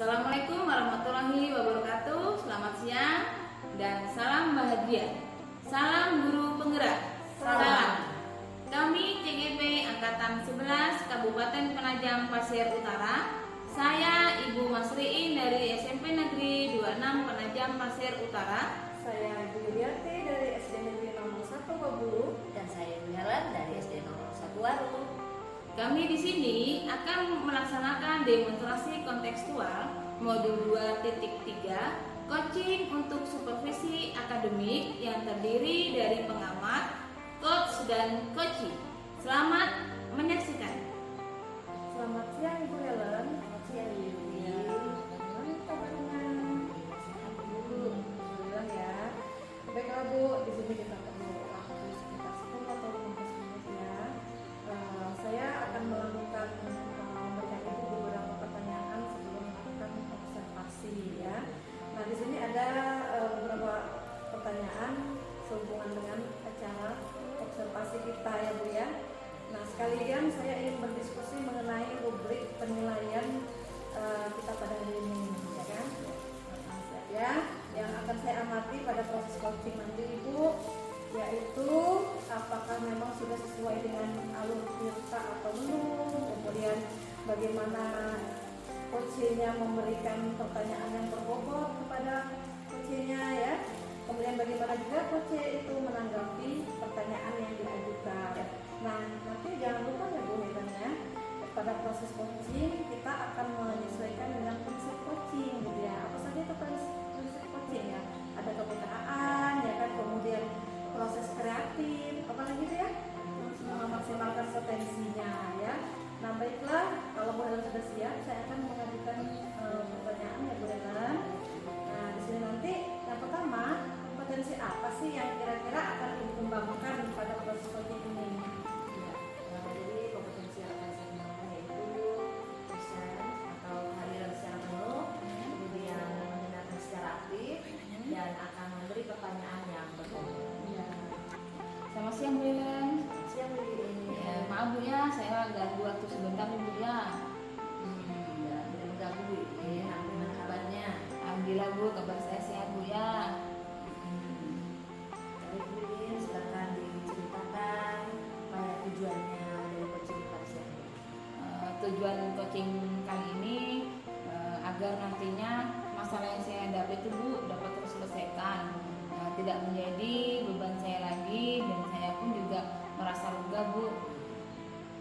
Assalamualaikum warahmatullahi wabarakatuh. Selamat siang dan salam bahagia. Salam guru penggerak. Salam. Kami CGP Angkatan 11 Kabupaten Penajam Pasir Utara. Saya Ibu Masriin dari SMP Negeri 26 Penajam Pasir Utara. Saya Ibu Yuliarti dari SD Negeri nomor 1 Babulu. Dan saya Ibu Helen dari SD nomor 1 Waru. Kami di sini akan melaksanakan demonstrasi kontekstual modul 2.3 coaching untuk supervisi akademik yang terdiri dari pengamat, coach, dan coaching. Selamat menyaksikan. Selamat siang Ibu Helen. Selamat siang Ibu. Bagaimana kabarnya? Sehat dulu. Alhamdulillah ya. Baiklah Bu, di sini kita perlu waktu sekitar 10 atau 15 menit ya. Saya akan melakukan memberikan Ibu beberapa pertanyaan sebelum melakukan observasi ya. Nah di sini ada beberapa pertanyaan sehubungan dengan acara observasi kita ya Bu ya. Nah sekalian saya ingin berdiskusi mengenai rubrik penilaian kita pada hari ini ya kan. Ya, yang akan saya amati pada proses coaching nanti Ibu yaitu apakah memang sudah sesuai dengan alur tirta atau belum, kemudian bagaimana coachnya memberikan pertanyaan yang berbobot kepada coachnya ya, kemudian bagaimana juga coach itu menanggapi pertanyaan yang diajukan. Nah nanti jangan lupa ya Bu Helen ya, pada proses coaching kita akan menyesuaikan dengan prinsip coaching gitu ya. Apa saja itu prinsip coaching ya, ada kepekaan ya kan, kemudian proses kreatif, apalagi itu ya, memaksimalkan potensinya ya. Nah baiklah, kalau Bu Helen sudah siap, saya akan mengajukan pertanyaan ya Bu Helen. Nah di sini nanti yang pertama, kompetensi apa sih yang kira-kira akan dikembangkan pada proses coaching ini? Ya, jadi kompetensi yang akan saya kembangkan yaitu dosen atau kehadiran secara penuh, kemudian mendengarkan secara aktif, dan akan memberi pertanyaan yang berbobot. Selamat siang Bu Helen. Siang Bu ini. Ya, maaf Bu ya, saya ganggu waktu sebentar nih Bu ya. Ya, tidak mengganggu Bu ini. Bagaimana kabarnya? Alhamdulillah Bu, kabar saya sehat Bu ya. Baik Bu ini, silakan diceritakan apa ya tujuannya dari coaching pada siang ini. Tujuan coaching kali ini agar nantinya masalah yang saya hadapi itu Bu dapat terselesaikan, tidak menjadi beban saya lagi, dan saya pun juga merasa lega Bu.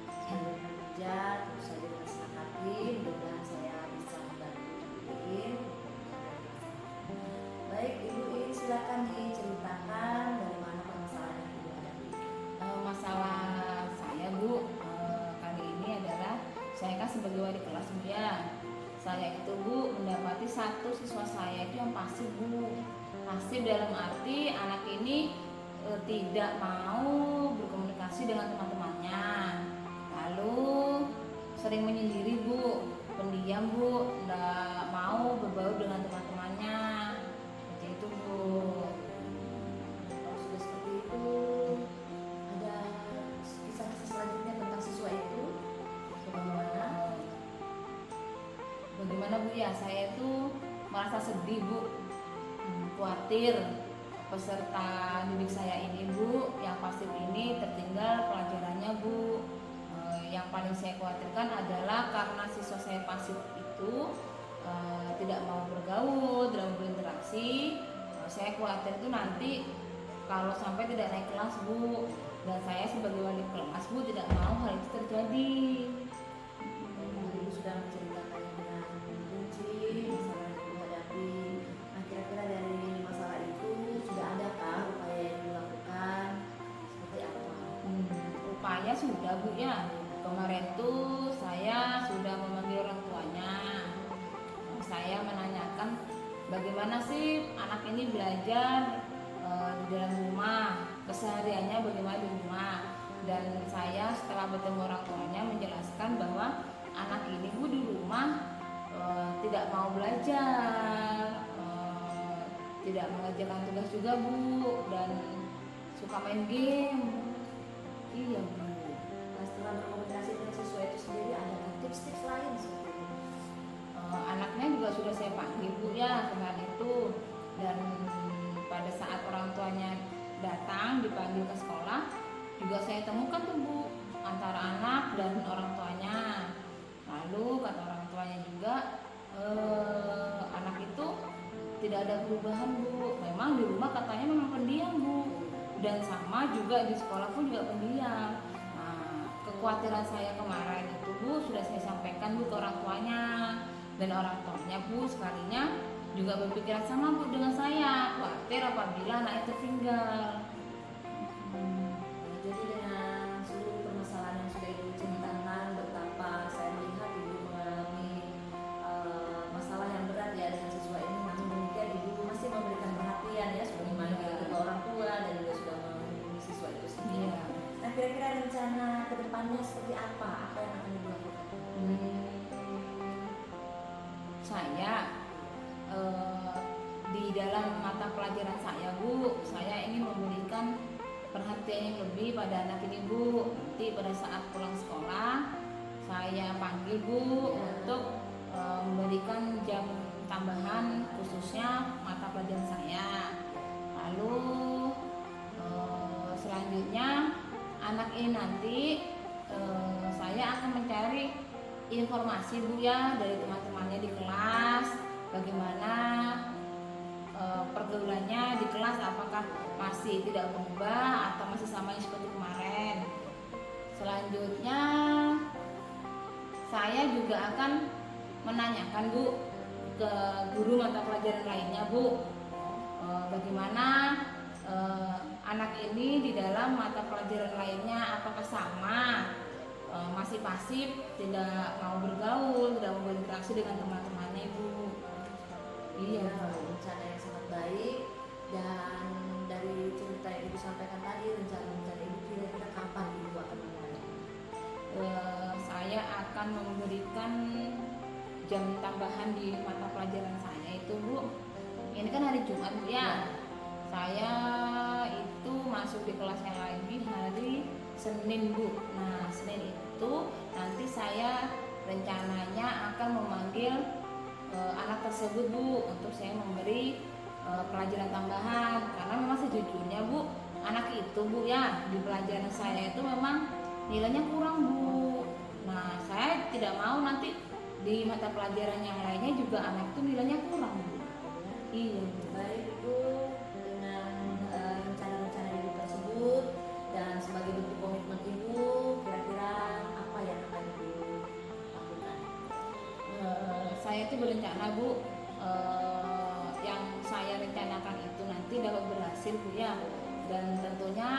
Sambil bekerja terus saja bersama mudah-mudahan saya bisa membantu Ibu In. Baik Ibu In, silakan diceritakan dari mana permasalahan yang Ibu hadapi. Masalah saya Bu kali ini adalah saya kan sebagai wali kelas Bu ya. Saya itu Bu mendapati satu siswa saya itu yang pasif Bu. Pasif dalam arti anak ini tidak mau berkomunikasi dengan teman-temannya, lalu sering menyendiri Bu, pendiam Bu, tidak mau berbaur dengan teman-temannya, seperti itu Bu. Kalau sudah seperti itu, ada kisah-kisah selanjutnya tentang siswa itu bagaimana? Bagaimana Bu ya, saya itu merasa sedih Bu, khawatir peserta didik saya ini Bu yang pasif ini tertinggal pelajarannya Bu. Yang paling saya khawatirkan adalah karena siswa saya pasif itu tidak mau bergaul, tidak mau berinteraksi. Saya khawatir itu nanti kalau sampai tidak naik kelas Bu, dan saya sebagai wali kelas Bu tidak mau hal itu terjadi. Ibu sudah menceritakannya dengan rinci masalah yang Ibu hadapi. Nah kira-kira dari masalah itu sudah adakah upaya yang dilakukan? Seperti apa? Upaya sudah Bu ya. Kemarin tuh saya sudah memanggil orang tuanya. Saya menanyakan bagaimana sih anak ini belajar di dalam rumah, kesehariannya bagaimana di rumah. Dan saya setelah bertemu orang tuanya menjelaskan bahwa anak ini Bu di rumah tidak mau belajar, tidak mengerjakan tugas juga Bu, dan suka main game. Iya Bu. Nah, setelah berkomunikasi dengan siswa itu sendiri, ada tips-tips lain seperti itu? Anaknya juga tidak ada perubahan Bu. Memang di rumah katanya memang pendiam Bu, dan sama juga di sekolah pun juga pendiam. Nah, kekhawatiran saya kemarin itu Bu sudah saya sampaikan Bu ke orang tuanya, dan orang tuanya Bu sekalinya juga berpikiran sama Bu dengan saya, khawatir apabila anak itu tinggal. Jadi dengan seluruh permasalahan yang sudah Ibu ceritakan, betapa saya melihat Ibu mengalami masalah yang berat ya dengan siswa ini, namun demikian Ibu masih memberikan perhatian ya, sudah memanggil kedua orang tua dan juga sudah menghubungi siswa itu sendiri. Iya. Nah, kira-kira rencana kedepannya seperti apa? Apa yang akan Ibu lakukan? Saya di dalam mata pelajaran saya Bu, saya ingin memberikan perhatian yang lebih pada anak ini Bu. Nanti pada saat pulang sekolah saya panggil Bu untuk memberikan jam tambahan khususnya mata pelajaran saya. Lalu selanjutnya anak ini nanti saya akan mencari informasi Bu ya dari teman-temannya di kelas, bagaimana pergaulannya di kelas, apakah masih tidak berubah atau masih sama yang seperti kemarin. Selanjutnya saya juga akan menanyakan Bu ke guru mata pelajaran lainnya Bu, bagaimana anak ini di dalam mata pelajaran lainnya, apakah sama, masih pasif, tidak mau bergaul, tidak mau berinteraksi dengan teman-temannya Ibu. Iya, rencana yang sangat baik. Dan dari cerita yang Ibu sampaikan tadi, rencana-rencana Ibu kira-kira kapan Ibu akan mulai? Saya akan memberikan jam tambahan di mata pelajaran saya itu Bu. Ini kan hari Jumat Bu ya. Saya itu masuk di kelas yang lain di hari Senin Bu. Nah, Senin itu nanti saya rencananya akan memanggil anak tersebut Bu untuk saya memberi pelajaran tambahan, karena memang sejujurnya Bu, anak itu Bu ya di pelajaran saya itu memang nilainya kurang Bu. Nah, saya tidak mau nanti di mata pelajaran yang lainnya juga anak itu nilainya kurang Bu. Iya Bu. Baik Ibu, dengan rencana-rencana Ibu tersebut dan sebagai bentuk komitmen Ibu, kira-kira apa yang akan Ibu lakukan? Saya itu berencana Bu, yang saya rencanakan itu nanti dapat berhasil Bu ya, dan tentunya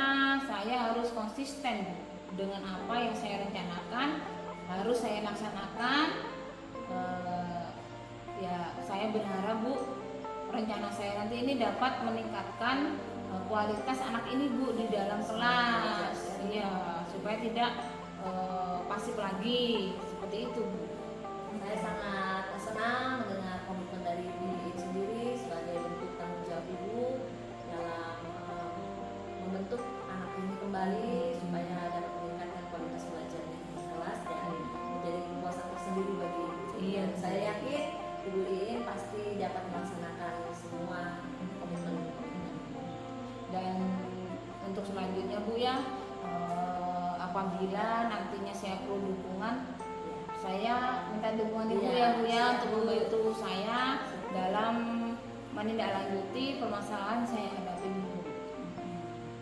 saya harus konsisten Bu dengan apa yang saya rencanakan, harus saya laksanakan. Ya, saya berharap Bu rencana saya nanti ini dapat meningkatkan kualitas anak ini Bu di dalam kelas, iya, supaya tidak pasif lagi seperti itu Bu. Saya sangat senang mendengar komitmen dari Ibu sendiri sebagai bentuk tanggung jawab Ibu dalam membentuk anak ini kembali supaya dapat meningkatkan kualitas belajar di kelas dan menjadi kepuasan tersendiri bagi Ibu. Iya, Saya yakin Ibu Iin pasti dapat melaksanakan semua komitmen. Dan untuk selanjutnya Bu ya, apabila nantinya saya perlu dukungan, saya minta dukungan Ibu ya Bu ya, untuk membantu saya dalam menindaklanjuti permasalahan saya hadapi Bu.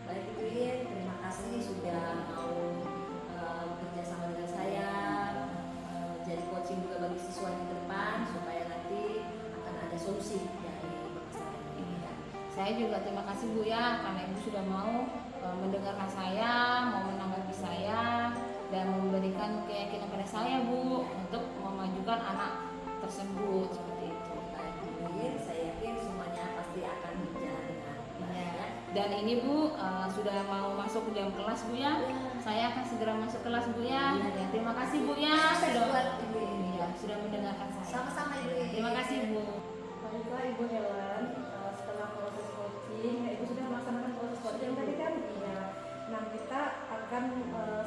Baik Ibu Iin, terima kasih sudah mau bekerja sama dengan saya, jadi coaching juga bagi siswa yang ke depan supaya nanti akan ada solusi dari permasalahan ini. Iya. Saya juga terima kasih Bu ya, karena Ibu sudah mau mendengarkan saya, mau menanggapi saya, dan memberikan keyakinan pada saya Bu untuk memajukan anak tersebut seperti itu. Baik Ibu Iin, saya yakin semuanya pasti akan berjalan dengan baik ya. Dan ini Bu sudah mau masuk ke jam kelas Bu ya. Saya akan segera masuk kelas Bu ya. Iya. Terima kasih Bu ya Sukses sudah buat Ibu Iin. iya, sudah mendengarkan saya. Sama-sama Ibu Iin. Terima kasih Bu. Baiklah Ibu Helen, setelah proses coaching, ya Ibu sudah melaksanakan proses coaching tadi kan? Iya. Nah, kita akan,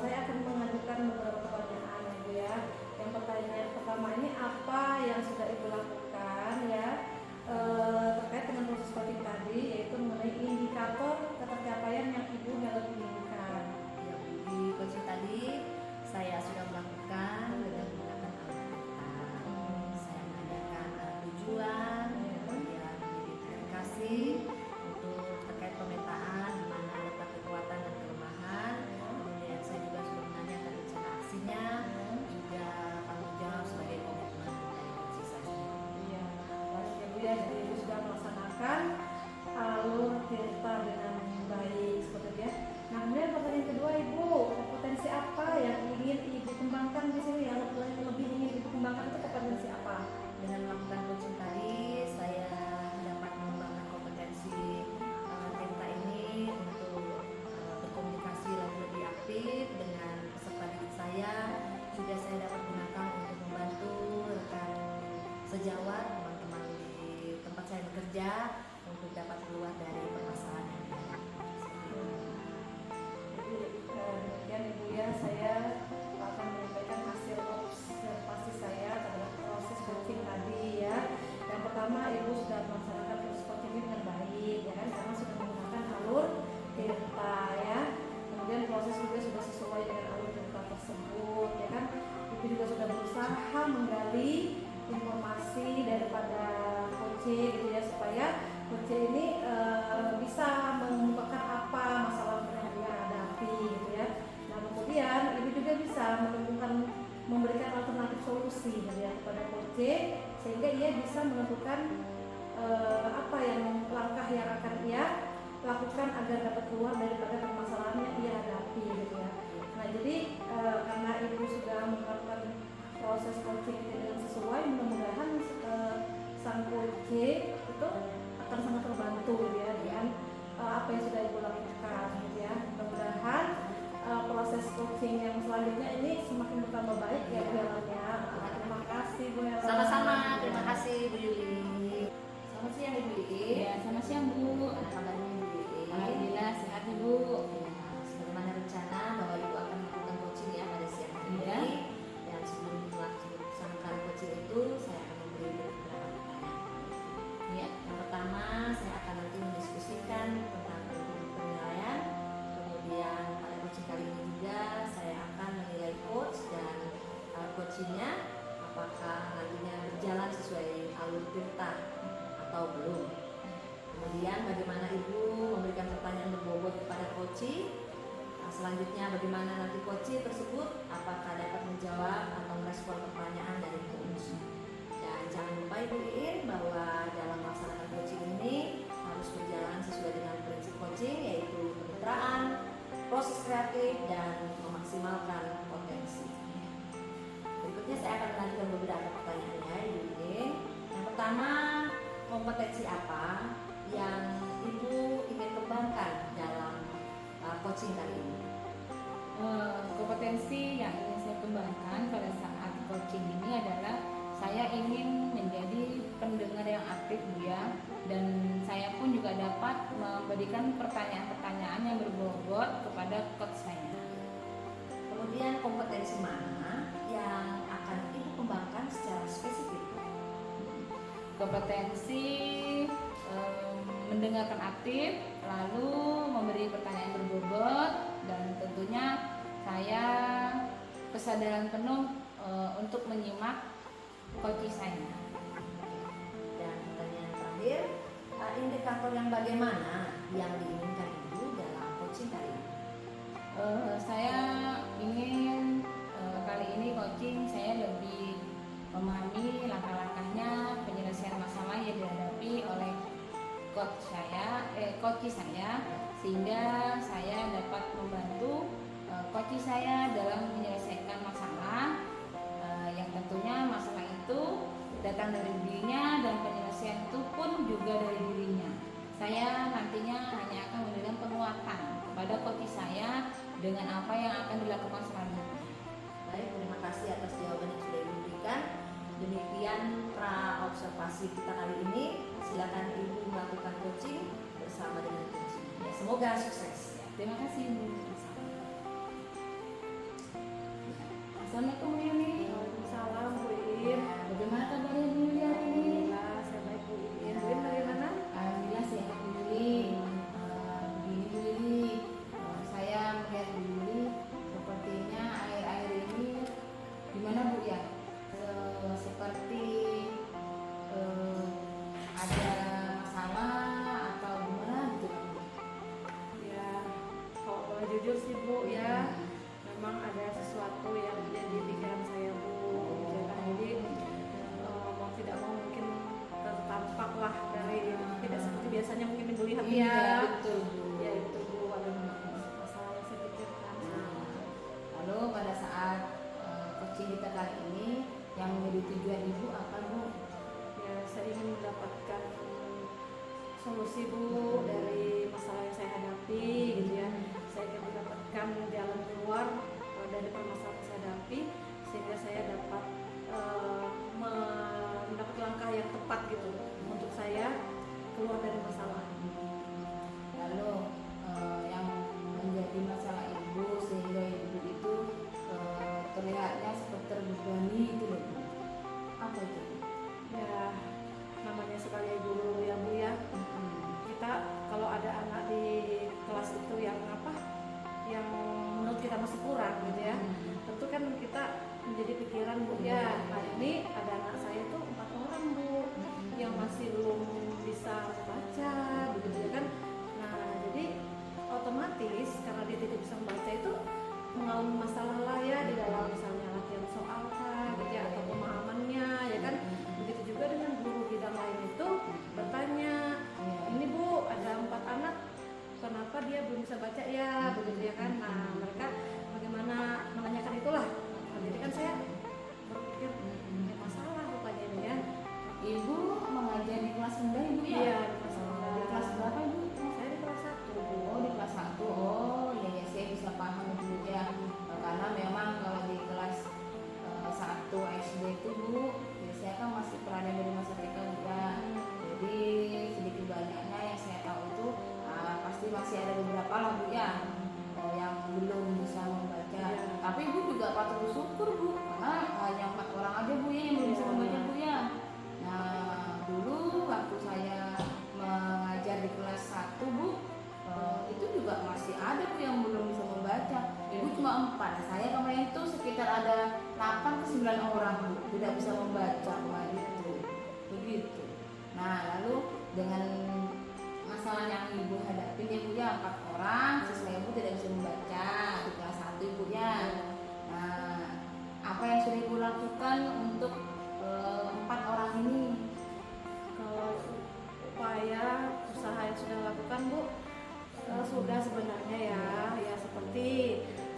saya akan mengajukan beberapa pertanyaan ya Bu ya. Yang pertanyaan pertama ini, apa yang sudah Ibu lakukan ya terkait dengan proses coaching tadi, yaitu mengenai indikator ketercapaian yang Ibu Helen inginkan. Ya, di coaching tadi saya sudah melakukan dengan menggunakan alkitab. Saya menanyakan tujuan, kemudian pendidikan juga sudah berusaha menggali informasi daripada coach gitu ya, supaya coach ini bisa mengungkapkan apa masalah yang dia hadapi gitu ya. Nah kemudian ibu juga bisa menemukan, memberikan alternatif solusi gitu ya kepada coach, sehingga ia bisa menentukan apa yang langkah yang akan ia lakukan agar dapat keluar daripada permasalahan yang ia hadapi gitu ya. Nah jadi karena ibu sudah menerapkan proses coaching ini dengan sesuai, mudah-mudahan sang coach itu akan sangat terbantu gitu ya dengan apa yang sudah ibu lakukan gitu ya. Mudah-mudahan proses coaching yang selanjutnya ini semakin bertambah baik ya Bu Helanya. Terima kasih Bu Hela. Sama-sama, terima kasih Bu Yuli. Selamat siang Ibu Yuli. Ya, selamat siang Bu. Apa kabarnya Bu Yuli? Alhamdulillah sehat Ibu. Ya, sebagaimana rencana bahwa Ibu akan melakukan coaching ya pada siang hari Iya. ini. Dan sebelum melaksanakan coaching itu, saya akan memberi beberapa pertanyaan. Ya, Yang pertama, saya akan nanti mendiskusikan tentang penilaian. Kemudian pada coaching kali ini juga saya akan menilai coach dan coachingnya apakah nantinya berjalan sesuai alur perintah atau belum. Kemudian bagaimana Ibu memberikan pertanyaan berbobot kepada coach. Selanjutnya bagaimana nanti coach tersebut apakah dapat menjawab atau merespon pertanyaan dari coach. Dan jangan lupa Ibu Iin bahwa dalam melaksanakan coaching ini harus berjalan sesuai dengan prinsip coaching, yaitu kemitraan, proses kreatif, dan memaksimalkan potensi. Berikutnya saya akan melanjutkan beberapa pertanyaannya Ibu Iin. Yang pertama, kompetensi apa yang Ibu ingin kembangkan dalam coaching kali ini? Kompetensi yang ingin saya kembangkan pada saat coaching ini adalah saya ingin menjadi pendengar yang aktif Bu ya, dan saya pun juga dapat memberikan pertanyaan-pertanyaan yang berbobot kepada coach saya. Kemudian kompetensi mana yang akan Ibu kembangkan secara spesifik? Kompetensi mendengarkan aktif, lalu memberi pertanyaan berbobot, dan tentunya saya kesadaran penuh untuk menyimak coach saya. Dan pertanyaan terakhir, indikator yang bagaimana yang diinginkan Ibu dalam coaching kali ini? Saya ingin kali ini coaching saya lebih memahami langkah-langkahnya penyelesaian masalah yang dihadapi oleh coach saya, sehingga saya dapat membantu coach saya dalam menyelesaikan masalah yang tentunya masalah itu datang dari dirinya dan penyelesaian itu pun juga dari dirinya. Saya nantinya hanya akan memberikan penguatan kepada coach saya dengan apa yang akan dilakukan selanjutnya. Baik, terima kasih atas jawaban yang sudah Ibu berikan. Demikian pra observasi kita kali ini. Silakan Ibu melakukan coaching bersama dengan coach. Ya, semoga sukses. Terima kasih Bu. Assalamualaikum Bu Yuli. Waalaikumsalam Bu Iin. Bagaimana kabarnya Bu Yuli hari ini? Alhamdulillah saya baik Bu Iin. Bu Iin bagaimana? Alhamdulillah sehat Bu Yuli. Begini Bu Yuli, saya melihat Bu Yuli sepertinya akhir-akhir ini gimana Bu ya? Seperti ada masalah atau gimana gitu Bu? Ya, kalau boleh jujur sih Bu ya, memang ada sesuatu yang jadi pikiran saya Bu. Jadi mau tidak mau mungkin tertampak lah dari tidak seperti biasanya mungkin Ibu lihat Iya betul Bu. Ya itu Bu, ada masalah yang saya pikirkan. Lalu pada saat coaching kita kali ini yang menjadi tujuan Ibu apa Bu? Ya saya ingin mendapatkan solusi Bu dari masalah yang saya hadapi gitu ya. Saya ingin mendapatkan jalan keluar dari permasalahan yang saya hadapi, sehingga saya dapat mendapat langkah yang tepat gitu untuk saya keluar dari masalah. Lalu yang menjadi masalah Ibu sehingga Ibu itu terlihatnya seperti terbebani itu loh Bu. Apa itu Bu? Ya namanya sekali guru ya Bu ya. Kita kalau ada anak di kelas itu yang menurut kita masih kurang gitu ya, tentu kan kita menjadi pikiran pembelajaran Bu ya. Nah ini ada anak saya tuh 4 orang Bu yang masih belum bisa membaca begitu ya kan. Nah jadi otomatis karena dia tidak bisa membaca itu mengalami masalah lah ya di dalam misalnya latihan soal kah gitu ya, atau pemahamannya ya kan. Begitu juga dengan guru bidang lain itu bertanya, ini Bu ada 4 anak kenapa dia belum bisa baca ya begitu ya kan. Nah mereka bagaimana menanyakan itulah. Nah, jadi kan saya berpikir ada masalah rupanya ini ya. Ibu mengajar di kelas rendah Ibu ya? Iya di kelas rendah. Di kelas berapa Ibu? Saya di kelas 1 Bu. Oh di kelas 1. Oh iya ya, saya bisa paham dulu ya. Karena memang kalau di kelas 1 SD itu Bu, biasanya kan masih peran dari masa TK Bu ya. Jadi sedikit banyaknya yang saya tahu itu pasti masih ada beberapa lah Bu ya yang belum bisa membaca. Tapi Ibu juga patut bersyukur Bu, karena hanya 4 orang aja Bu ya yang belum bisa membaca Bu ya. Nah dulu waktu saya mengajar di kelas 1 Bu, itu juga masih ada Bu yang belum bisa membaca. Ibu cuma 4, saya kemarin itu sekitar ada 8 ke 9 orang Bu tidak bisa membaca kemarin itu. Begitu. Nah lalu dengan masalah yang Ibu hadapi ya Bu ya, 4 orang siswa Ibu tidak bisa membaca di kelas 1 Ibu ya. Nah apa yang sudah Ibu lakukan untuk 4 orang ini? Kalau upaya usaha yang sudah dilakukan Bu, sudah sebenarnya ya seperti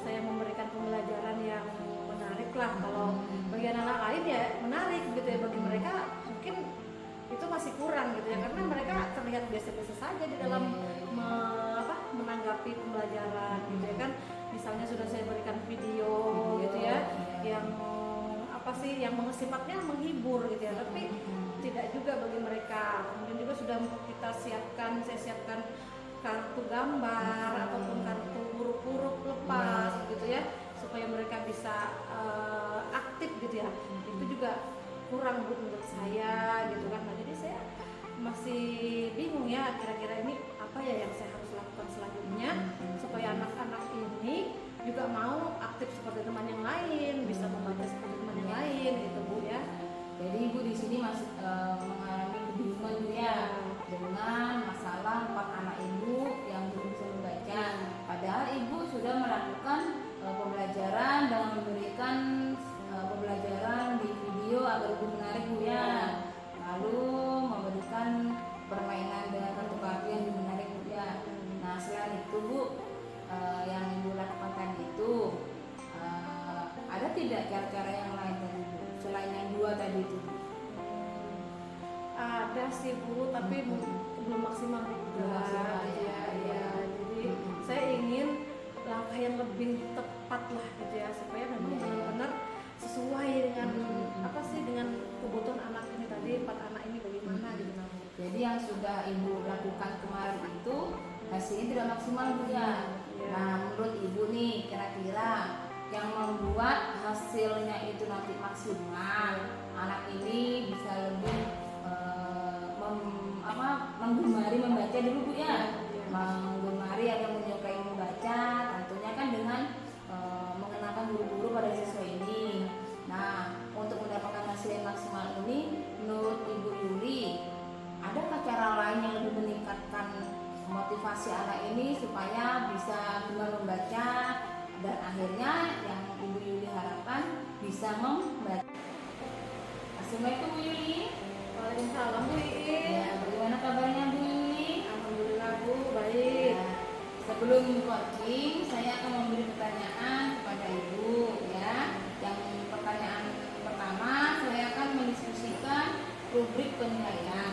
saya memberikan pembelajaran yang menarik lah. Kalau bagi anak lain ya menarik gitu ya, bagi mereka mungkin itu masih kurang gitu ya, karena mereka terlihat biasa-biasa saja di dalam menanggapi pembelajaran gitu ya kan. Misalnya sudah saya berikan video gitu ya yang yang sifatnya menghibur gitu ya, tapi tidak juga bagi mereka. Kemudian juga sudah saya siapkan kartu gambar ataupun kartu huruf-huruf lepas gitu ya, supaya mereka bisa aktif gitu ya. Itu juga kurang menurut saya gitu kan. Nah jadi saya masih bingung ya, kira-kira ini apa ya yang saya harus lakukan selanjutnya supaya anak-anak ini juga mau aktif seperti teman yang lain, bisa membaca seperti teman yang lain gitu Bu ya. Jadi Ibu di sini masih mengalami kebingungan Bu ya dengan masalah 4 anak Ibu yang belum bisa membaca. Padahal Ibu sudah melakukan pembelajaran dan memberikan pembelajaran di video agar lebih menarik Bu ya. Lalu memberikan permainan dengan kartu-kartu yang lebih menarik Bu ya. Nah selain itu Bu, yang Ibu lakukan tadi itu ada tidak cara-cara yang lain tadi Bu selain yang 2 tadi itu? Ada sih Bu, tapi belum maksimal juga ya. Jadi saya ingin langkah yang lebih tepat lah gitu ya, supaya memang benar-benar sesuai dengan dengan kebutuhan anak ini tadi, 4 anak ini bagaimana gitu. Jadi yang sudah Ibu lakukan kemarin itu hasilnya tidak maksimal Bu ya. Nah menurut Ibu nih kira-kira yang membuat hasilnya itu nanti maksimal, anak ini bisa lebih menggemari membaca dulu Bu ya. Menggemari atau menyukai membaca tentunya kan dengan mengenalkan guru-guru pada siswa ini. Nah untuk mendapatkan hasil yang maksimal ini menurut Ibu Yuli, adakah cara lain yang lebih meningkatkan motivasi anak ini supaya bisa gemar membaca dan akhirnya yang Ibu Yuli harapkan bisa membaca? Assalamualaikum Bu Yuli. Waalaikumsalam Bu Iin. Ya, bagaimana kabarnya Bu Yuli? Alhamdulillah Bu, baik. Ya, sebelum coaching saya akan memberi pertanyaan kepada Ibu ya. Yang pertanyaan pertama saya akan mendiskusikan rubrik penilaian.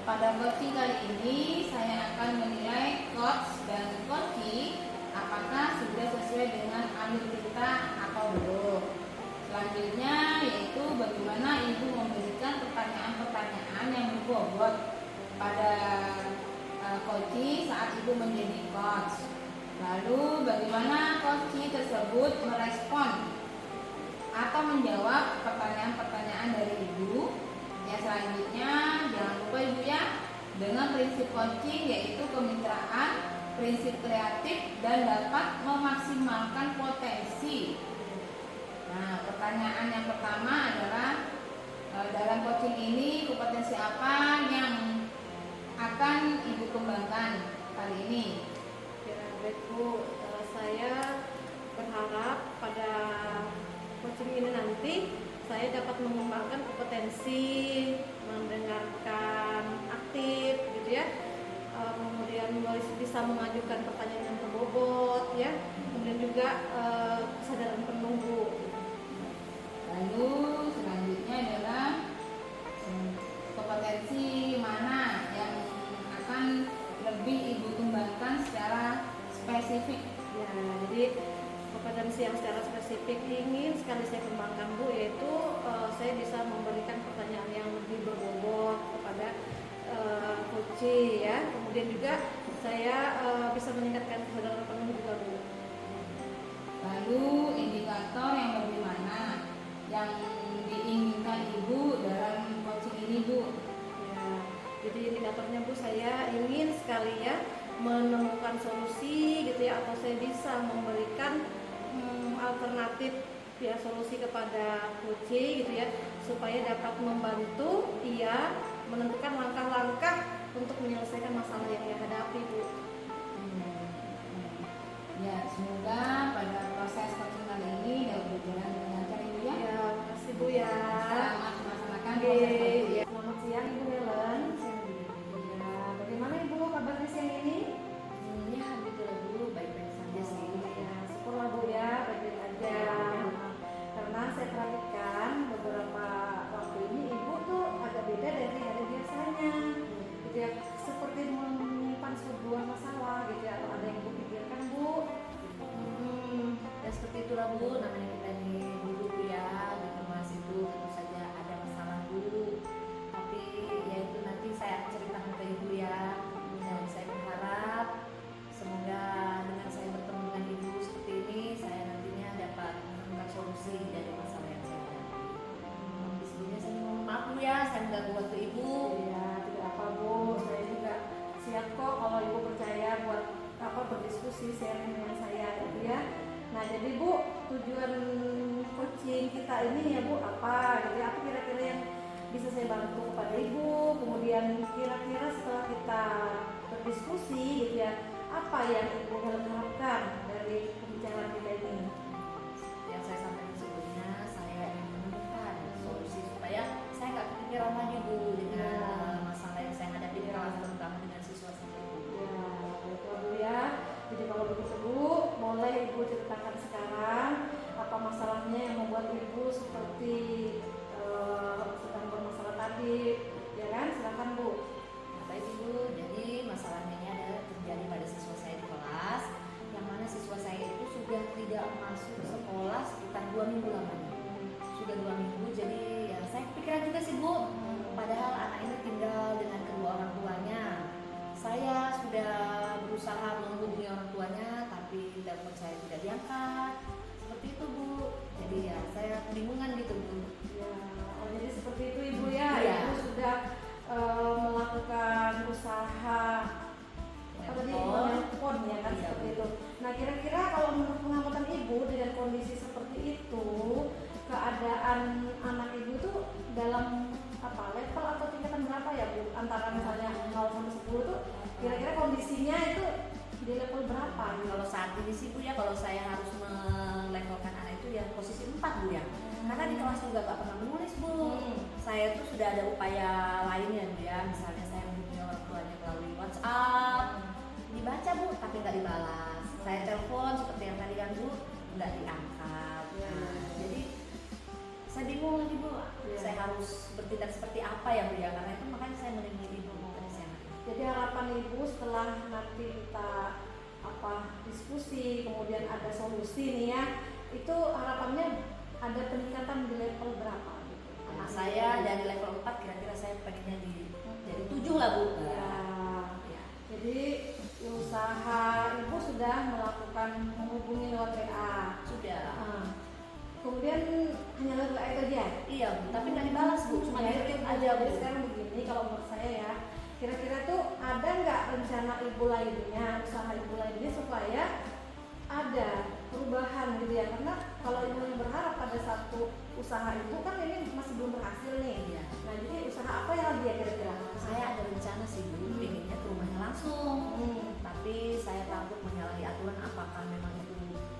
Pada coaching kali ini saya akan menilai coach dan coaching apakah sudah sesuai dengan alur cerita atau belum. Selanjutnya yaitu bagaimana Ibu memberikan pertanyaan-pertanyaan yang berbobot pada coaching saat Ibu menjadi coach. Lalu bagaimana coaching tersebut merespon atau menjawab pertanyaan-pertanyaan dari Ibu. Ya selanjutnya jangan lupa Ibu ya, dengan prinsip coaching yaitu kemitraan, prinsip kreatif dan dapat memaksimalkan potensi. Nah pertanyaan yang pertama adalah dalam coaching ini kompetensi apa yang akan Ibu kembangkan kali ini? Ya, baik Bu. Saya berharap pada coaching ini nanti saya dapat mengembangkan kompetensi mendengarkan aktif gitu ya, kemudian bisa mengajukan pertanyaan yang berbobot ya, kemudian juga kesadaran penuh Bu. Lalu selanjutnya adalah kompetensi mana yang akan lebih Ibu kembangkan secara spesifik? Ya, jadi kompetensi yang secara spesifik ingin sekali saya kembangkan Bu, yaitu saya bisa memberikan pertanyaan yang lebih berbobot kepada coach ya. Kemudian juga saya bisa meningkatkan kesadaran penuh juga Bu. Lalu indikator yang bagaimana yang diinginkan Ibu dalam coaching ini Bu? Ya, jadi indikatornya Bu, saya ingin sekali ya menemukan solusi gitu ya, atau saya bisa memberikan alternatif ya, solusi kepada coach gitu ya, supaya dapat membantu ia menentukan langkah-langkah untuk menyelesaikan masalah yang ia hadapi Bu. Ya, semoga pada proses coaching kali ini dapat berjalan dengan lancar Ibu ya. Ya, makasih Bu ya. Selamat melaksanakan Oke, proses coaching. ya. Selamat siang Ibu Helen. Ya, bagaimana Ibu kabarnya siang ini? Ya begitulah Bu, baik-baik saja sih. Ya, syukurlah Bu ya, baik-baik aja. Karena saya perhatikan beberapa waktu ini Ibu tuh agak beda dari hari biasanya. Gitu ya, seperti menyimpan sebuah masalah gitu ya, atau ada yang Ibu pikirkan Bu. Ya seperti itulah Bu, namanya kita ini dulu ya, di kelas itu tentu saja ada masalah Bu. Tapi ya itu nanti saya ceritakan ke Ibu ya. Dan saya berharap semoga dengan saya bertemu dengan Ibu seperti ini, saya nantinya dapat menemukan solusi dari masalah yang saya hadapi. Sebelumnya saya mohon maaf Bu ya, saya mengganggu waktu Ibu. Ya, tidak apa Bu, saya juga siap kok kalau Ibu percaya buat berdiskusi sharing dengan saya gitu ya. Nah jadi Bu, tujuan coaching kita ini ya Bu apa gitu ya, apa kira-kira yang bisa saya bantu kepada Ibu, kemudian kira-kira setelah kita berdiskusi gitu ya, apa yang Ibu harapkan dari pembicaraan kita ini? Yang saya sampaikan sebelumnya, saya ingin menemukan solusi supaya saya nggak kepikiran lagi Bu dengan masalah yang saya hadapi di kelas, terutama dengan siswa saya. Ya, baiklah Bu ya. Jadi kalau begitu Bu, boleh Ibu ceritakan sekarang apa masalahnya yang membuat Ibu seperti sedang bermasalah tadi, ya kan? Silakan Bu. Nah, baik Ibu, jadi masalahnya ini adalah terjadi pada siswa saya di kelas, yang mana siswa saya itu sudah tidak masuk ke sekolah sekitar 2 minggu lamanya. Sudah 2 minggu, jadi ya saya kepikiran juga sih Bu, padahal anak ini tinggal dengan kedua orang tuanya. Saya sudah berusaha menghubungi orang tuanya, tapi telepon saya tidak diangkat. Seperti itu Bu. Jadi ya saya kebingungan gitu Bu. Ya, oh jadi seperti itu Ibu ya. Iya. Ibu sudah melakukan usaha apa tadi telepon ya kan, Iya, seperti Bu. itu. Nah kira-kira kalau menurut pengamatan Ibu dengan kondisi seperti itu, keadaan anak Ibu tuh dalam apa level atau tingkatan berapa ya Bu? Antara misalnya 0 sampai 10 tuh kira-kira kondisinya itu di level berapa gitu? Kalau saat ini sih Bu ya, kalau saya harus melevelkan anak itu ya posisi 4 Bu ya. Karena di kelas juga gak pernah menulis Bu. Saya tuh sudah ada upaya lainnya Bu ya. Misalnya saya menghubungi orang tuanya melalui WhatsApp, dibaca Bu tapi nggak dibalas. Saya telepon seperti yang tadi kan Bu, nggak diangkat. Nah, jadi saya bingung lagi Bu. Saya harus bertindak seperti apa ya Bu ya, karena itu makanya saya menemui Ibu dari sana. Jadi harapan Ibu setelah nanti kita diskusi kemudian ada solusi nih ya, itu harapannya ada peningkatan di level berapa gitu? Anak saya dari level 4 kira-kira saya pengennya jadi 7 lah Bu. Ya. Ya. Jadi usaha Ibu sudah melakukan menghubungi lewat WA. Sudah. Nah, kemudian hanya lewat WA itu aja. Iya Bu, tapi nggak dibalas Bu, cuma Ya, dikirim aja. aja Bu. Jadi sekarang begini, kalau menurut saya ya, kira-kira tuh ada nggak rencana Ibu lainnya, usaha Ibu lainnya supaya ada perubahan gitu ya? Karena kalau ibu yang berharap pada satu usaha ibu kan ini masih belum berhasil nih. Iya. Nah jadi usaha apa yang lagi ya kira-kira? Saya ada rencana sih Bu, pengennya ke rumahnya langsung. Tapi saya takut menyalahi aturan, apakah memang itu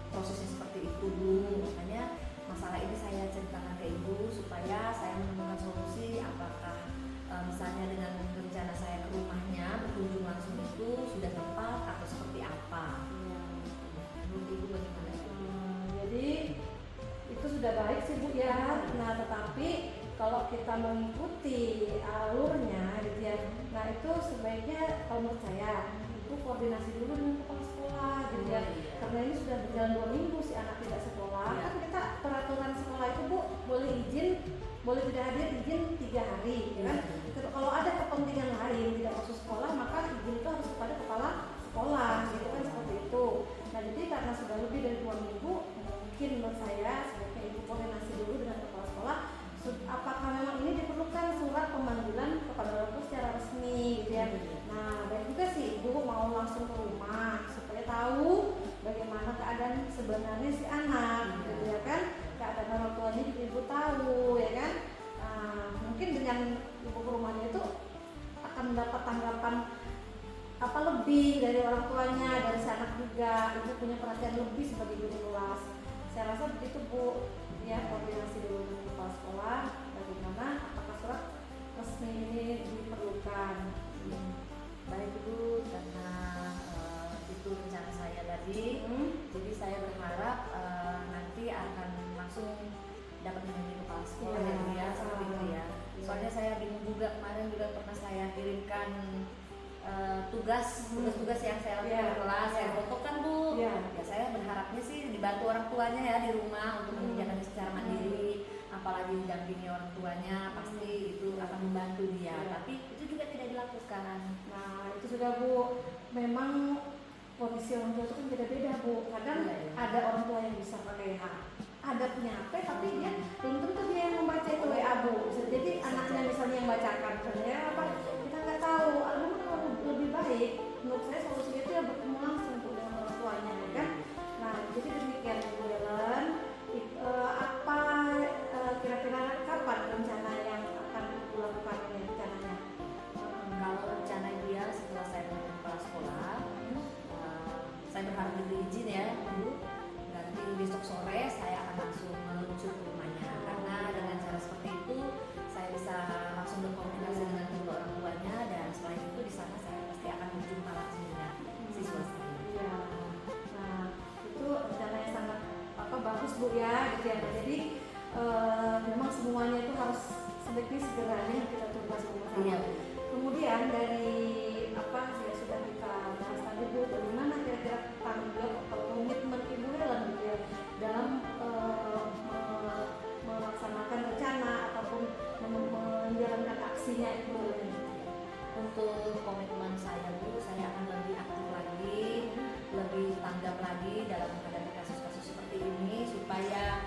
prosesnya seperti itu Bu. Makanya masalah ini saya ceritakan ke Ibu supaya saya menemukan solusi, apakah misalnya dengan rencana saya ke rumahnya berkunjung langsung itu sudah tepat atau seperti apa. Menurut Ibu bagaimana? Jadi itu sudah baik sih Bu ya. Nah tetapi kalau kita mengikuti alurnya gitu ya, nah itu sebaiknya kalau menurut saya itu koordinasi dulu dengan kepala sekolah gitu ya. Karena ini sudah berjalan 2 minggu si anak tidak sekolah, kan kita peraturan sekolah itu Bu boleh izin, boleh tidak hadir izin 3 hari ya kan. Kalau ada kepentingan lain tidak masuk sekolah maka izin itu harus kepada kepala sekolah gitu kan, seperti itu. Nah jadi karena sudah lebih dari 2 minggu, mungkin menurut saya sebaiknya ibu koordinasi dulu dengan kepala sekolah apakah memang ini diperlukan surat pemanggilan kepada orang tua secara resmi gitu ya. Nah baik juga sih ibu mau langsung ke rumah supaya tahu bagaimana keadaan sebenarnya si anak gitu ya kan, keadaan orang tuanya juga ibu tahu ya kan. Mungkin dengan ibu ke rumahnya itu akan mendapat tanggapan apa lebih dari orang tuanya, dari si anak juga, ibu punya perhatian lebih sebagai guru kelas. Saya rasa begitu Bu ya, koordinasi dulu dengan kepala sekolah bagaimana apakah surat resmi ini diperlukan. Baik Bu, karena itu rencana saya tadi. Jadi saya berharap nanti akan langsung dapat menjadi kepala sekolah Iya, ya seperti itu ya. Soalnya saya bingung juga, kemarin juga pernah saya kirimkan tugas-tugas yang saya lakukan di kelas, saya fotokan Bu. Ya saya berharapnya sih dibantu orang tuanya ya di rumah untuk mengerjakannya secara mandiri, apalagi didampingi orang tuanya pasti itu akan membantu dia. Tapi itu juga tidak dilakukan. Nah itu sudah Bu, memang kondisi orang tua itu kan beda-beda Bu. Kadang ada orang tua yang bisa pakai ada punya HP tapi dia belum tentu dia yang membaca itu WA Bu. Jadi anaknya misalnya yang bacakan, sebenarnya apa kita nggak tahu. Lebih baik menurut saya solusinya itu ya bertemu langsung dengan orang tuanya ya kan. Nah jadi demikian Bu Helen. Apa kira-kira kapan rencana yang akan dilakukan ini rencananya? Kalau rencana dia setelah saya menjadi kepala sekolah, saya berharap diberi izin ya Bu. Nanti besok sore saya akan langsung meluncur ke rumahnya, karena dengan cara seperti itu saya bisa langsung berkomunikasi dengan kedua orang tuanya, dan selain itu di sana saya pasti akan berjumpa langsung dengan siswa saya. Iya. Nah itu rencana yang sangat bagus Bu ya gitu ya. Jadi memang semuanya itu harus sebaiknya segera kita coba bersama. Iya. Kemudian dari apa ya sudah kita bahas tadi Bu, bagaimana kira-kira tanggung jawab atau komitmen Ibu Helen gitu ya dalam melaksanakan rencana ataupun menjalankan aksinya Ibu Helen. Untuk komitmen saya Bu, saya akan lebih aktif lagi, lebih tanggap lagi dalam menghadapi kasus-kasus seperti ini supaya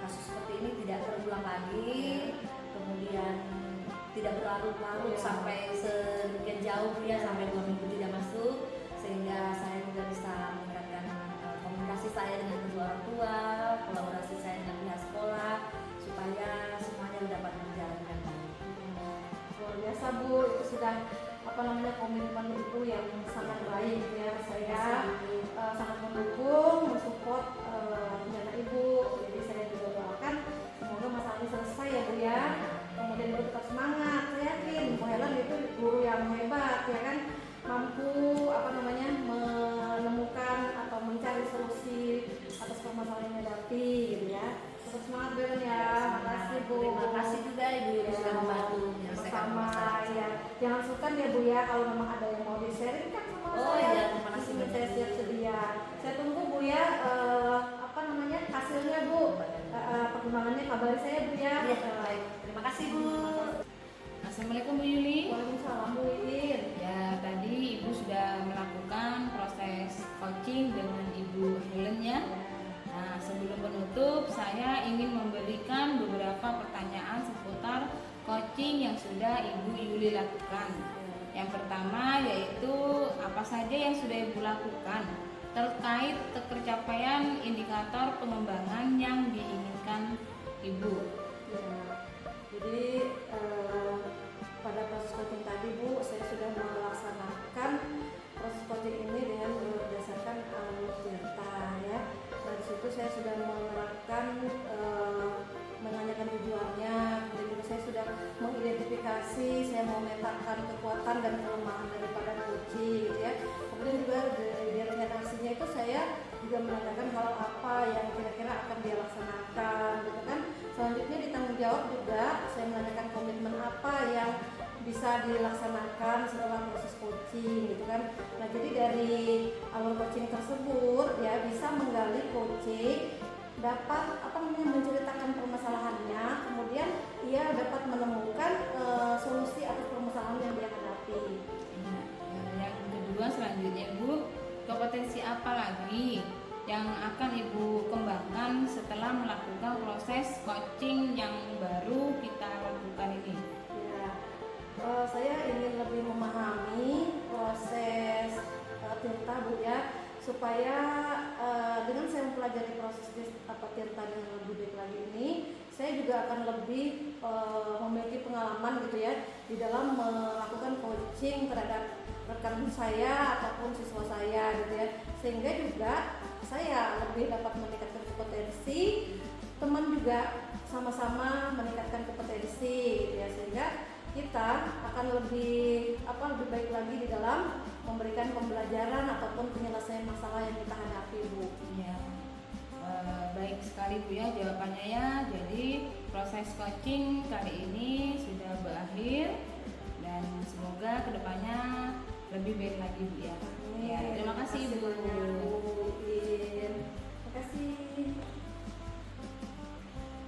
kasus seperti ini tidak terulang lagi, kemudian tidak berlarut-larut sampai sedemikian jauh ya, sampai 2 minggu tidak masuk, sehingga saya juga bisa meningkatkan komunikasi saya dengan kedua orang tua, kolaborasi saya dengan pihak sekolah, supaya semuanya dapat berjalan dengan baik. Luar biasa Bu, itu sudah komitmen Ibu yang sangat baik ya. Saya sangat mendukung, mensupport rencana Ibu. Jadi saya juga doakan semoga masalah ini selesai ya Bu ya. Kemudian Ibu tetap semangat. Saya yakin Bu Helen itu guru yang hebat ya kan, mampu menemukan atau mencari solusi atas permasalahan yang dihadapi gitu ya. Tetap semangat Bu Helen ya. Makasih Bu. Terima kasih juga Ibu yang sudah membantu menyelesaikan Sama masalah. ya. Jangan sukar ya Bu ya, kalau memang ada yang mau di-sharing kan sama saya. Iya, terima kasih Ini banyak. saya siap sedia. Saya tunggu Bu ya hasilnya Bu. Perkembangannya kabari saya Bu ya. Iya, baik. Terima kasih Bu. Assalamualaikum Bu Yuli. Waalaikumsalam Bu Iin. Ya tadi Ibu sudah melakukan proses coaching dengan Ibu Helen ya. Nah sebelum menutup saya ingin memberikan beberapa pertanyaan seputar coaching yang sudah Ibu Yuli lakukan. Yang pertama yaitu apa saja yang sudah Ibu lakukan terkait tercapaian indikator pengembangan yang diinginkan Ibu. Ya, jadi pada proses coaching tadi Bu, saya sudah melaksanakan proses coaching ini dengan berdasarkan Tirta ya. Dan di situ saya sudah menerapkan menanyakan tujuannya, kemudian juga saya sudah mengidentifikasi, saya mau memetakan kekuatan dan kelemahan daripada coaching gitu ya. Kemudian juga dari rencana aksinya itu saya juga menanyakan hal apa yang kira-kira akan dia laksanakan gitu kan. Selanjutnya di tanggung jawab juga saya menanyakan komitmen apa yang bisa dilaksanakan setelah proses coaching gitu kan. Nah jadi dari awal coaching tersebut ya bisa menggali coaching dapat menceritakan permasalahannya, kemudian ia dapat menemukan solusi atas permasalahan yang dia hadapi. Yang kedua selanjutnya Bu, kompetensi apa lagi yang akan Ibu kembangkan setelah melakukan proses coaching yang baru kita lakukan ini? Ya, saya ingin lebih memahami proses Tirta Bu ya, supaya dengan saya mempelajari proses Tirta dengan lebih baik lagi ini, saya juga akan lebih memiliki pengalaman gitu ya di dalam melakukan coaching terhadap rekan saya ataupun siswa saya gitu ya, sehingga juga saya lebih dapat meningkatkan kompetensi, teman juga sama-sama meningkatkan kompetensi gitu ya, sehingga kita akan lebih baik lagi di dalam memberikan pembelajaran ataupun penyelesaian masalah yang kita hadapi Bu. Ya, baik sekali Bu ya jawabannya ya. Jadi proses coaching kali ini sudah berakhir dan semoga kedepannya lebih baik lagi Bu ya. Ya, terima kasih Bu. Terima kasih.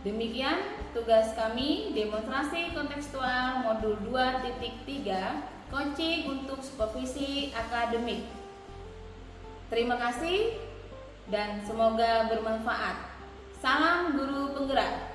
Demikian tugas kami demonstrasi kontekstual modul 2.3 coaching untuk supervisi akademik. Terima kasih dan semoga bermanfaat. Salam guru penggerak.